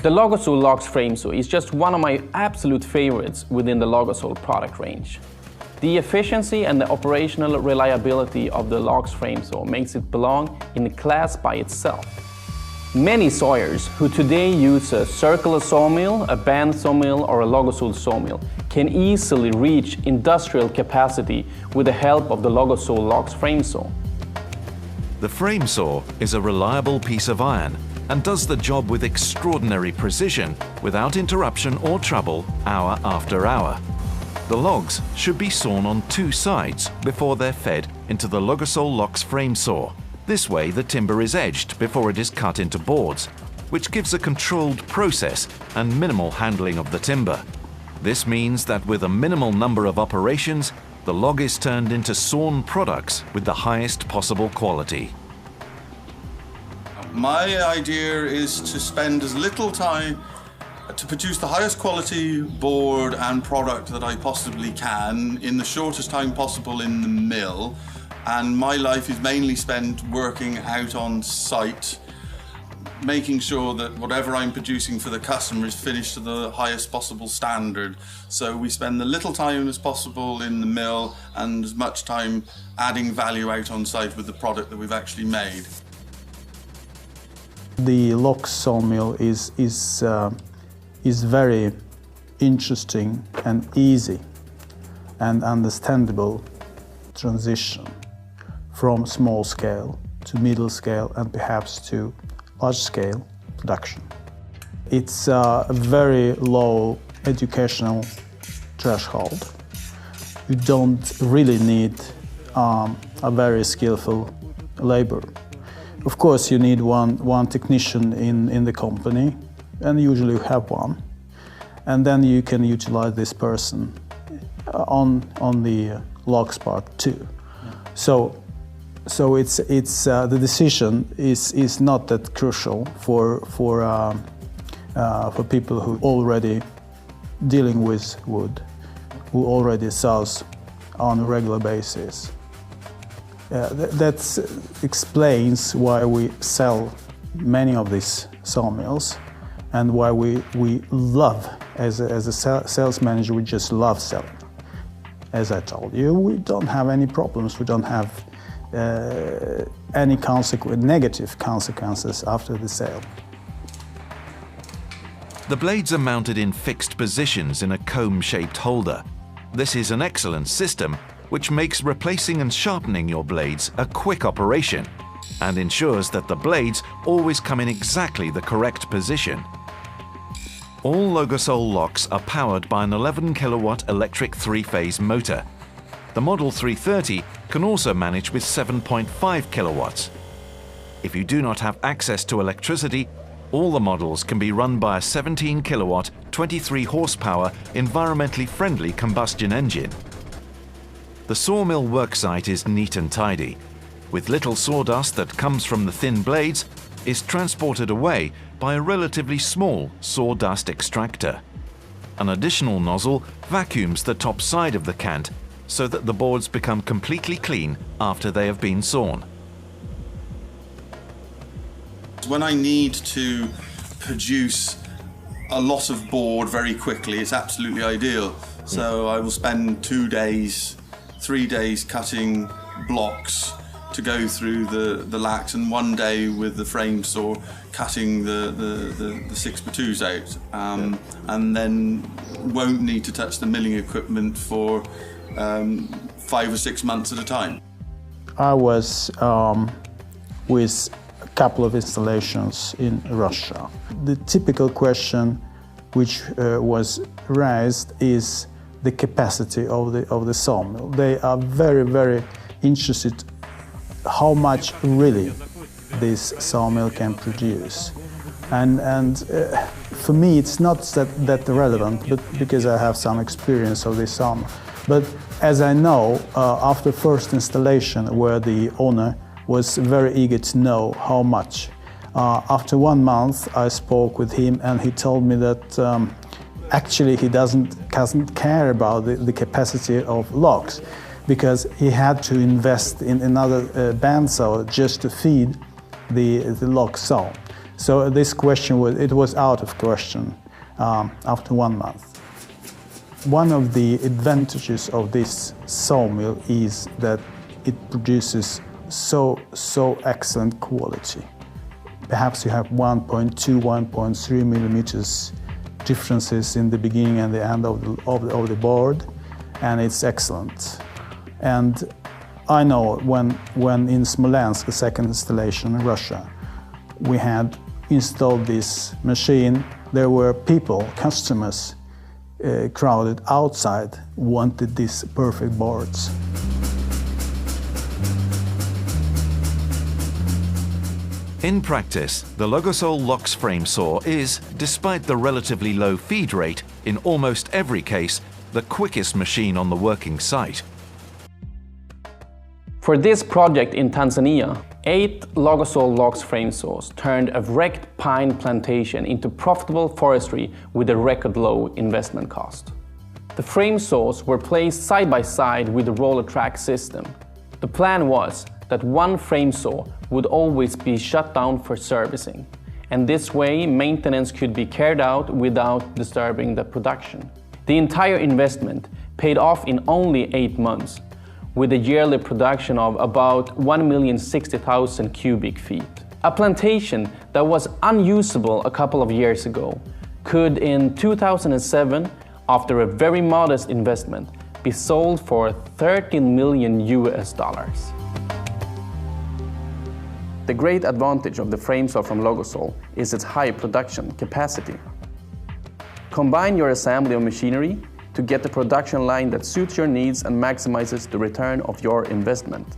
The Logosol Laks frame saw is just one of my absolute favorites within the Logosol product range. The efficiency and the operational reliability of the Laks frame saw makes it belong in a class by itself. Many sawyers who today use a circular sawmill, a band sawmill or a Logosol sawmill can easily reach industrial capacity with the help of the Logosol Laks frame saw. The frame saw is a reliable piece of iron and does the job with extraordinary precision without interruption or trouble hour after hour. The logs should be sawn on two sides before they're fed into the Logosol Laks frame saw. This way the timber is edged before it is cut into boards, which gives a controlled process and minimal handling of the timber. This means that with a minimal number of operations, the log is turned into sawn products with the highest possible quality. My idea is to spend as little time to produce the highest quality board and product that I possibly can in the shortest time possible in the mill. And my life is mainly spent working out on site, making sure that whatever I'm producing for the customer is finished to the highest possible standard. So we spend the little time as possible in the mill and as much time adding value out on site with the product that we've actually made. The Logosol Sawmill is very interesting and easy and understandable transition from small scale to middle scale and perhaps to large scale production. It's a very low educational threshold. You don't really need a very skillful labor. Of course, you need one technician in the company, and usually you have one. And then you can utilize this person on the logs part too. So it's the decision is not that crucial for people who already dealing with wood, who already saws on a regular basis. That explains why we sell many of these sawmills and why we love, as a sales manager, we just love selling. As I told you, we don't have any problems, we don't have any negative consequences after the sale. The blades are mounted in fixed positions in a comb-shaped holder. This is an excellent system which makes replacing and sharpening your blades a quick operation and ensures that the blades always come in exactly the correct position. All Logosol locks are powered by an 11 kilowatt electric three-phase motor. The Model 330 can also manage with 7.5 kilowatts. If you do not have access to electricity, all the models can be run by a 17 kilowatt, 23 horsepower, environmentally friendly combustion engine. The sawmill worksite is neat and tidy. With little sawdust that comes from the thin blades is transported away by a relatively small sawdust extractor. An additional nozzle vacuums the top side of the cant so that the boards become completely clean after they have been sawn. When I need to produce a lot of board very quickly, it's absolutely ideal. So I will spend 2 days, 3 days cutting blocks to go through the laks, and 1 day with the frame saw cutting the 6x2s out, and then won't need to touch the milling equipment for 5 or 6 months at a time. I was with a couple of installations in Russia. The typical question which was raised is the capacity of the sawmill. They are very, very interested how much really this sawmill can produce. And for me it's not that relevant, but because I have some experience of this sawmill. But as I know, after first installation where the owner was very eager to know how much, after 1 month I spoke with him and he told me that actually he doesn't care about the capacity of logs, because he had to invest in another bandsaw just to feed the log saw. So this question was out of question after 1 month. One of the advantages of this sawmill is that it produces so excellent quality. Perhaps you have 1.2, 1.3 millimeters differences in the beginning and the end of the board, and it's excellent. And I know when in Smolensk, the second installation in Russia, we had installed this machine, there were people, customers, crowded outside, wanted these perfect boards. In practice, the Logosol Laks frame saw is, despite the relatively low feed rate, in almost every case, the quickest machine on the working site. For this project in Tanzania, 8 Logosol Laks frame saws turned a wrecked pine plantation into profitable forestry with a record low investment cost. The frame saws were placed side by side with the roller track system. The plan was that one frame saw would always be shut down for servicing, and this way maintenance could be carried out without disturbing the production. The entire investment paid off in only 8 months, with a yearly production of about 1,060,000 cubic feet. A plantation that was unusable a couple of years ago could in 2007, after a very modest investment, be sold for $13 million US. The great advantage of the frame saw from Logosol is its high production capacity. Combine your assembly of machinery to get the production line that suits your needs and maximizes the return of your investment.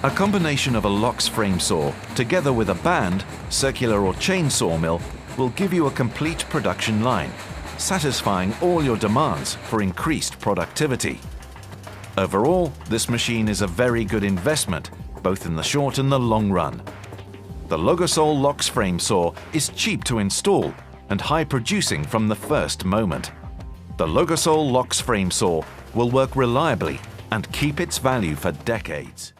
A combination of a Laks frame saw, together with a band, circular or chain sawmill, will give you a complete production line, satisfying all your demands for increased productivity. Overall, this machine is a very good investment, both in the short and the long run. The Logosol Laks frame saw is cheap to install and high producing from the first moment. The Logosol Laks frame saw will work reliably and keep its value for decades.